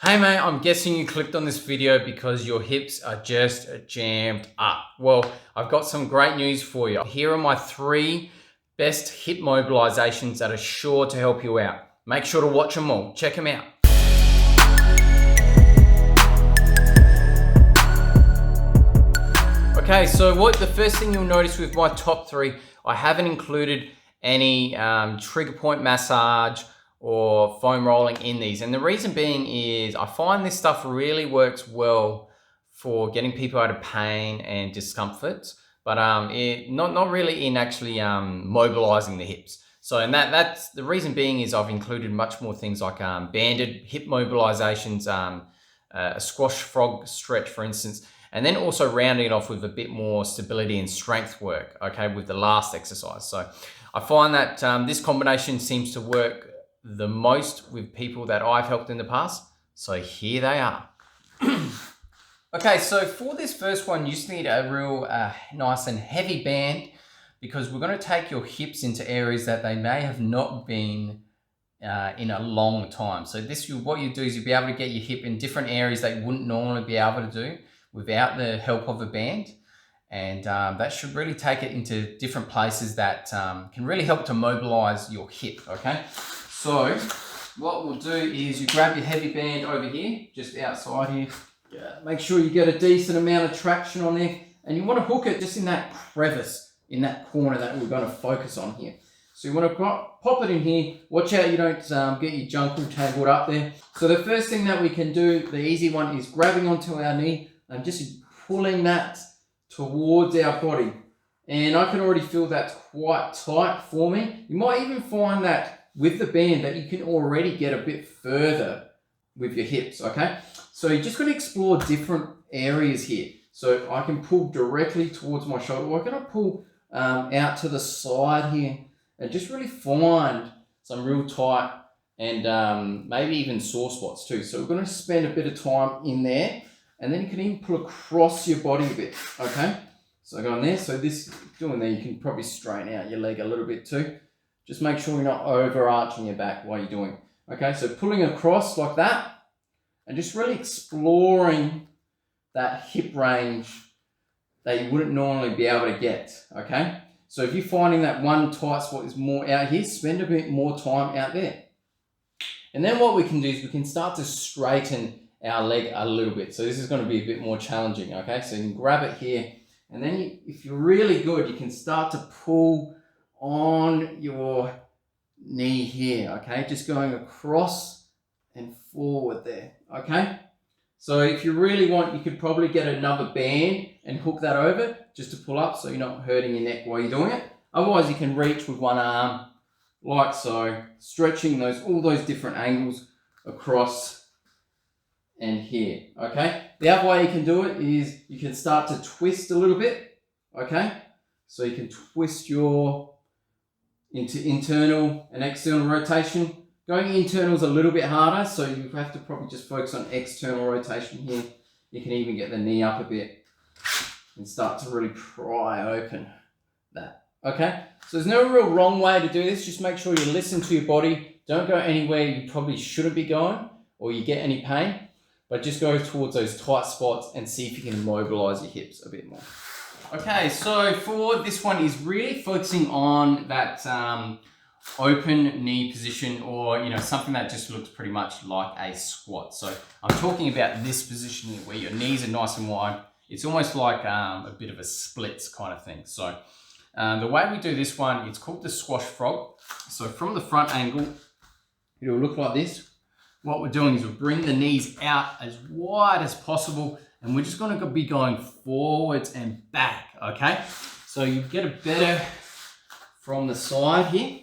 Hey mate, I'm guessing you clicked on this video because your hips are just jammed up. Well, I've got some great news for you. Here are my 3 best hip mobilizations that are sure to help you out. Make sure to watch them all. Check them out. Okay, so the first thing you'll notice with my top 3, I haven't included any trigger point massage or foam rolling in these. And the reason being is I find this stuff really works well for getting people out of pain and discomfort, but not really in actually mobilizing the hips. So, and that's the reason being is I've included much more things like banded hip mobilizations, a squash frog stretch, for instance, and then also rounding it off with a bit more stability and strength work, okay, with the last exercise. So I find that this combination seems to work the most with people that I've helped in the past. So here they are. Okay, so for this first one, you just need a real nice and heavy band because we're going to take your hips into areas that they may have not been in a long time. So what you do is you'll be able to get your hip in different areas that you wouldn't normally be able to do without the help of a band. And that should really take it into different places that can really help to mobilize your hip, okay? So what we'll do is you grab your heavy band over here, just outside here. Yeah. Make sure you get a decent amount of traction on there. And you want to hook it just in that crevice, in that corner that we're going to focus on here. So you want to pop it in here. Watch out you don't get your junk all tangled up there. So the first thing that we can do, the easy one, is grabbing onto our knee and just pulling that towards our body. And I can already feel that's quite tight for me. You might even find that with the band that you can already get a bit further with your hips, okay? So you're just going to explore different areas here. So I can pull directly towards my shoulder, or I can pull out to the side here and just really find some real tight and maybe even sore spots too. So we're going to spend a bit of time in there, and then you can even pull across your body a bit, okay? So go on there. So doing there, you can probably straighten out your leg a little bit too. Just make sure you're not overarching your back while you're doing it. Okay, so pulling across like that and just really exploring that hip range that you wouldn't normally be able to get, okay? So if you're finding that one tight spot is more out here, spend a bit more time out there. And then what we can do is we can start to straighten our leg a little bit. So this is going to be a bit more challenging, okay? So you can grab it here, and then if you're really good, you can start to pull on your knee here, okay? Just going across and forward there, okay? So if you really want, you could probably get another band and hook that over just to pull up so you're not hurting your neck while you're doing it. Otherwise, you can reach with one arm like so, stretching all those different angles across and here, okay? The other way you can do it is you can start to twist a little bit, okay? So you can twist into internal and external rotation. Going internal is a little bit harder, so you have to probably just focus on external rotation here. You can even get the knee up a bit and start to really pry open that, okay? So there's no real wrong way to do this. Just make sure you listen to your body. Don't go anywhere you probably shouldn't be going or you get any pain, but just go towards those tight spots and see if you can mobilize your hips a bit more. Okay, so for this one is really focusing on that open knee position, or something that just looks pretty much like a squat. So I'm talking about this position here where your knees are nice and wide. It's almost like a bit of a splits kind of thing. So the way we do this one, it's called the squash frog. So from the front angle, it'll look like this. What we're doing is we'll bring the knees out as wide as possible, and we're just going to be going forwards and back, okay? So you get a better from the side here.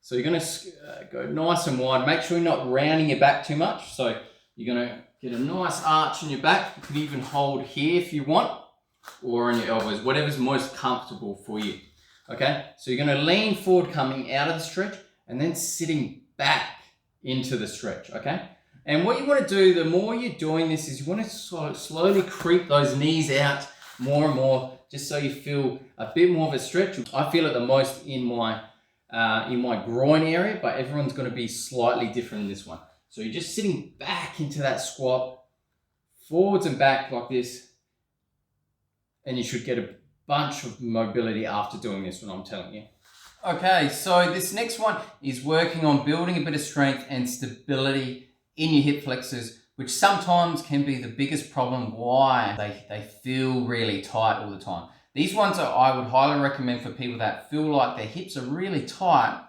So you're going to go nice and wide. Make sure you're not rounding your back too much. So you're going to get a nice arch in your back. You can even hold here if you want, or on your elbows, whatever's most comfortable for you, okay? So you're going to lean forward coming out of the stretch and then sitting back into the stretch, okay? And what you want to do, the more you're doing this, is you want to sort of slowly creep those knees out more and more, just so you feel a bit more of a stretch. I feel it the most in my groin area, but everyone's going to be slightly different in this one. So you're just sitting back into that squat, forwards and back like this, and you should get a bunch of mobility after doing this one, I'm telling you. Okay, so this next one is working on building a bit of strength and stability in your hip flexors, which sometimes can be the biggest problem why they feel really tight all the time. These ones I would highly recommend for people that feel like their hips are really tight,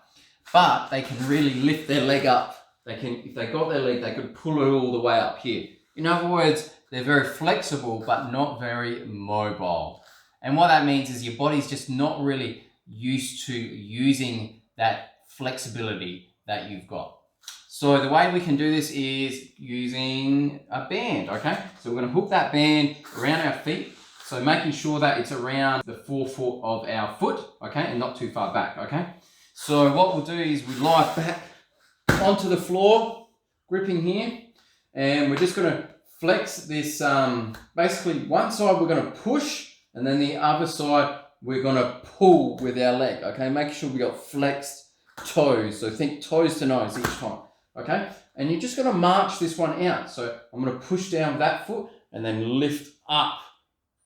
but they can really lift their leg up. If they got their leg, they could pull it all the way up here. In other words, they're very flexible, but not very mobile. And what that means is your body's just not really used to using that flexibility that you've got. So the way we can do this is using a band, okay? So we're gonna hook that band around our feet. So making sure that it's around the forefoot of our foot, okay? And not too far back, okay? So what we'll do is we lie back onto the floor, gripping here, and we're just gonna flex this, basically one side we're gonna push, and then the other side we're gonna pull with our leg, okay? Make sure we got flexed toes. So think toes to nose each time, okay? And you're just gonna march this one out. So I'm gonna push down that foot and then lift up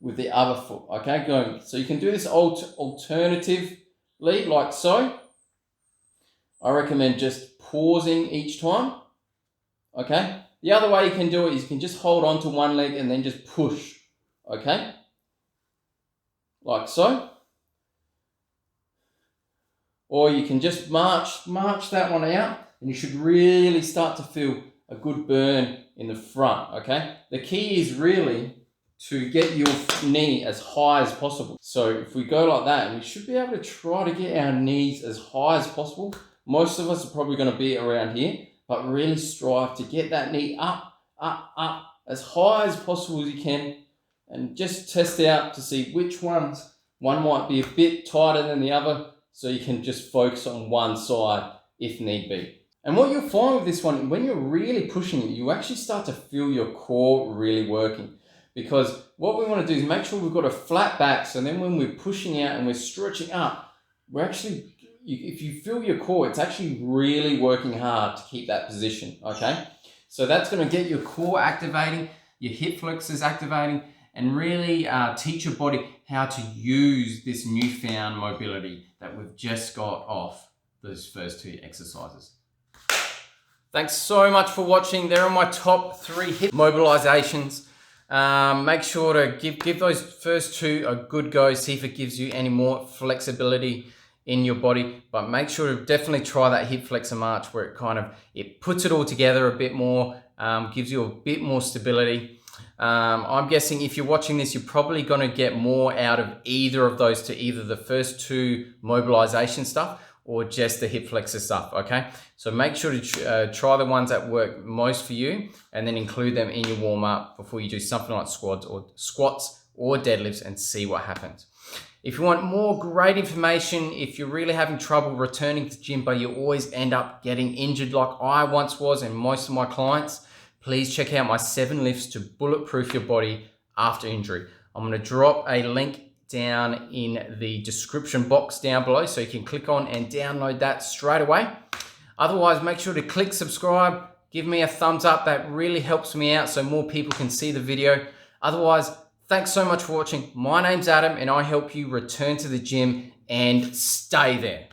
with the other foot, okay? Going. So you can do this alternatively, like so. I recommend just pausing each time, okay? The other way you can do it is you can just hold on to one leg and then just push, okay? Like so. Or you can just march that one out, and you should really start to feel a good burn in the front, okay? The key is really to get your knee as high as possible. So if we go like that, we should be able to try to get our knees as high as possible. Most of us are probably gonna be around here, but really strive to get that knee up, as high as possible as you can, and just test out to see which one might be a bit tighter than the other, so you can just focus on one side if need be. And what you'll find with this one, when you're really pushing it, you actually start to feel your core really working. Because what we want to do is make sure we've got a flat back, so then when we're pushing out and we're stretching up, we're actually, if you feel your core, it's actually really working hard to keep that position, okay? So that's going to get your core activating, your hip flexors activating, and really teach your body how to use this newfound mobility that we've just got off those first two exercises. Thanks so much for watching. There are my top 3 hip mobilizations. Make sure to give those first 2 a good go, see if it gives you any more flexibility in your body, but make sure to definitely try that hip flexor march where it puts it all together a bit more, gives you a bit more stability. I'm guessing if you're watching this, you're probably going to get more out of either of those two, either the first 2 mobilization stuff or just the hip flexor stuff, okay? So make sure to try the ones that work most for you and then include them in your warm-up before you do something like squats or deadlifts and see what happens. If you want more great information, if you're really having trouble returning to the gym, but you always end up getting injured like I once was and most of my clients, please check out my 7 lifts to bulletproof your body after injury. I'm going to drop a link down in the description box down below so you can click on and download that straight away. Otherwise, make sure to click subscribe, give me a thumbs up. That really helps me out so more people can see the video. Otherwise, thanks so much for watching. My name's Adam and I help you return to the gym and stay there.